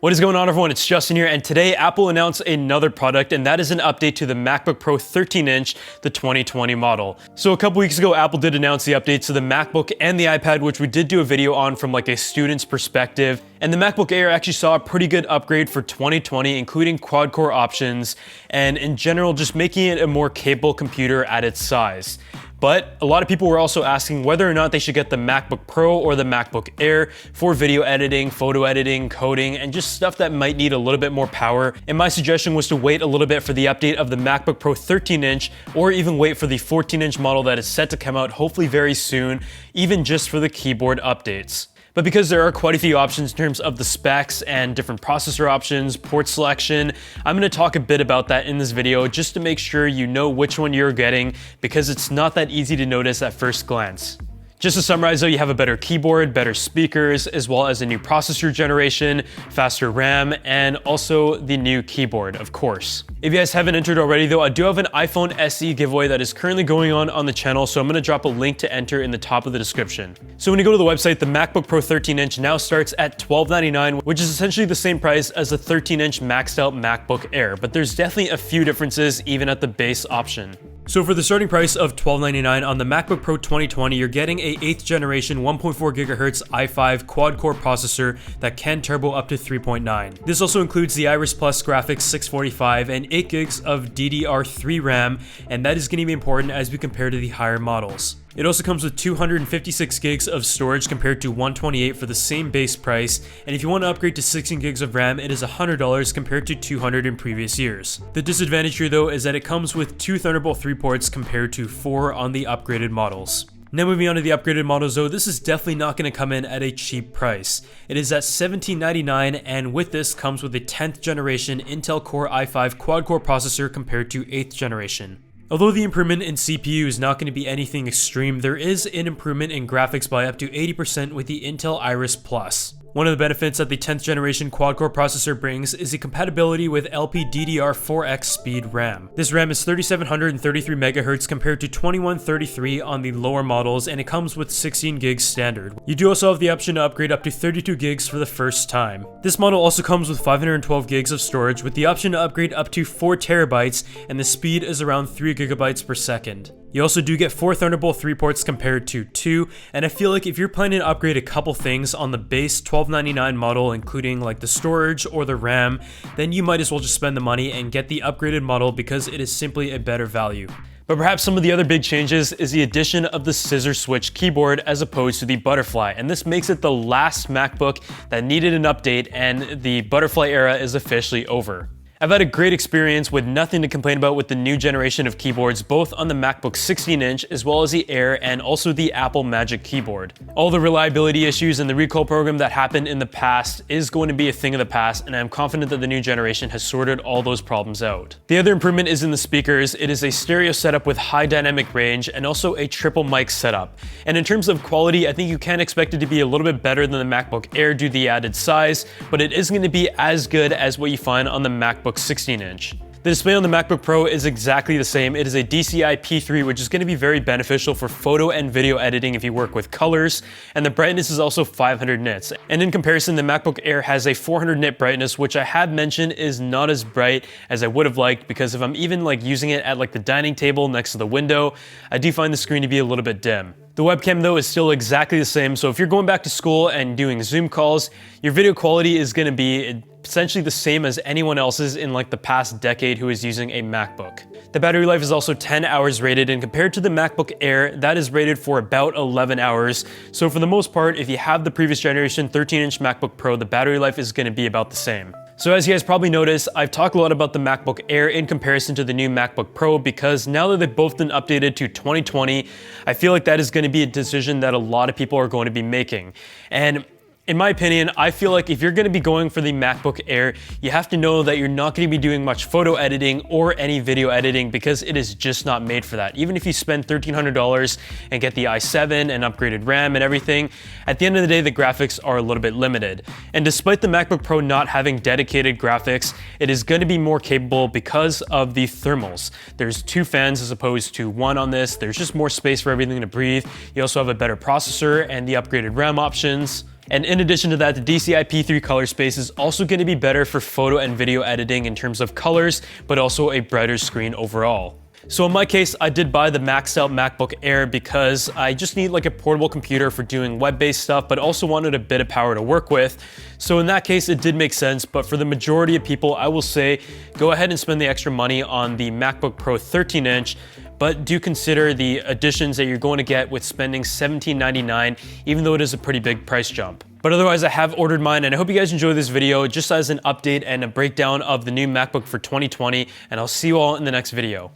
What is going on, everyone? It's Justin here, and today Apple announced another product, and that is an update to the MacBook Pro 13-inch, the 2020 model. So a couple weeks ago, Apple did announce the updates to the MacBook and the iPad, which we did do a video on from like a student's perspective. And the MacBook Air actually saw a pretty good upgrade for 2020, including quad-core options, and in general, just making it a more capable computer at its size. But a lot of people were also asking whether or not they should get the MacBook Pro or the MacBook Air for video editing, photo editing, coding, and just stuff that might need a little bit more power. And my suggestion was to wait a little bit for the update of the MacBook Pro 13-inch, or even wait for the 14-inch model that is set to come out hopefully very soon, even just for the keyboard updates. But because there are quite a few options in terms of the specs and different processor options, port selection, I'm going to talk a bit about that in this video just to make sure you know which one you're getting, because it's not that easy to notice at first glance. Just to summarize though, you have a better keyboard, better speakers, as well as a new processor generation, faster RAM, and also the new keyboard, of course. If you guys haven't entered already though, I do have an iPhone SE giveaway that is currently going on the channel, so I'm going to drop a link to enter in the top of the description. So when you go to the website, the MacBook Pro 13-inch now starts at $1299, which is essentially the same price as the 13-inch maxed out MacBook Air, but there's definitely a few differences even at the base option. So for the starting price of $1299 on the MacBook Pro 2020, you're getting a 8th generation 1.4 GHz i5 quad-core processor that can turbo up to 3.9. This also includes the Iris Plus graphics 645 and 8 gigs of DDR3 RAM, and that is going to be important as we compare to the higher models. It also comes with 256 gigs of storage compared to 128 for the same base price, and if you want to upgrade to 16 gigs of RAM, it is $100 compared to $200 in previous years. The disadvantage here though is that it comes with 2 Thunderbolt 3 ports compared to 4 on the upgraded models. Now moving on to the upgraded models though, this is definitely not going to come in at a cheap price. It is at $1799, and with this comes with a 10th generation Intel Core i5 quad-core processor compared to 8th generation. Although the improvement in CPU is not going to be anything extreme, there is an improvement in graphics by up to 80% with the Intel Iris Plus. One of the benefits that the 10th generation quad-core processor brings is the compatibility with LPDDR4X speed RAM. This RAM is 3733 MHz compared to 2133 on the lower models, and it comes with 16 gigs standard. You do also have the option to upgrade up to 32 gigs for the first time. This model also comes with 512 gigs of storage with the option to upgrade up to 4 terabytes, and the speed is around 3 gigabytes per second. You also do get 4 Thunderbolt 3 ports compared to 2, and I feel like if you're planning to upgrade a couple things on the base $1299 model, including like the storage or the RAM, then you might as well just spend the money and get the upgraded model because it is simply a better value. But perhaps some of the other big changes is the addition of the Scissor switch keyboard as opposed to the Butterfly, and this makes it the last MacBook that needed an update, and the Butterfly era is officially over. I've had a great experience with nothing to complain about with the new generation of keyboards, both on the MacBook 16-inch as well as the Air and also the Apple Magic Keyboard. All the reliability issues and the recall program that happened in the past is going to be a thing of the past, and I'm confident that the new generation has sorted all those problems out. The other improvement is in the speakers. It is a stereo setup with high dynamic range and also a triple mic setup. And in terms of quality, I think you can expect it to be a little bit better than the MacBook Air due to the added size, but it isn't going to be as good as what you find on the MacBook 16-inch. The display on the MacBook Pro is exactly the same. It is a DCI P3, which is going to be very beneficial for photo and video editing if you work with colors, and the brightness is also 500 nits. And in comparison, the MacBook Air has a 400 nit brightness, which I have mentioned is not as bright as I would have liked, because if I'm even like using it at like the dining table next to the window, I do find the screen to be a little bit dim. The webcam though is still exactly the same, so if you're going back to school and doing Zoom calls, your video quality is going to be essentially the same as anyone else's in like the past decade who is using a MacBook. The battery life is also 10 hours rated, and compared to the MacBook Air, that is rated for about 11 hours. So for the most part, if you have the previous generation 13-inch MacBook Pro, the battery life is going to be about the same. So as you guys probably noticed, I've talked a lot about the MacBook Air in comparison to the new MacBook Pro, because now that they've both been updated to 2020, I feel like that is going to be a decision that a lot of people are going to be making. And in my opinion, I feel like if you're going to be going for the MacBook Air, you have to know that you're not going to be doing much photo editing or any video editing, because it is just not made for that. Even if you spend $1,300 and get the i7 and upgraded RAM and everything, at the end of the day, the graphics are a little bit limited. And despite the MacBook Pro not having dedicated graphics, it is going to be more capable because of the thermals. There's 2 fans as opposed to 1 on this. There's just more space for everything to breathe. You also have a better processor and the upgraded RAM options. And in addition to that, the DCI-P3 color space is also going to be better for photo and video editing in terms of colors, but also a brighter screen overall. So in my case, I did buy the maxed out MacBook Air because I just need like a portable computer for doing web-based stuff, but also wanted a bit of power to work with. So in that case, it did make sense, but for the majority of people, I will say, go ahead and spend the extra money on the MacBook Pro 13-inch, but do consider the additions that you're going to get with spending $1799, even though it is a pretty big price jump. But otherwise, I have ordered mine, and I hope you guys enjoy this video just as an update and a breakdown of the new MacBook for 2020, and I'll see you all in the next video.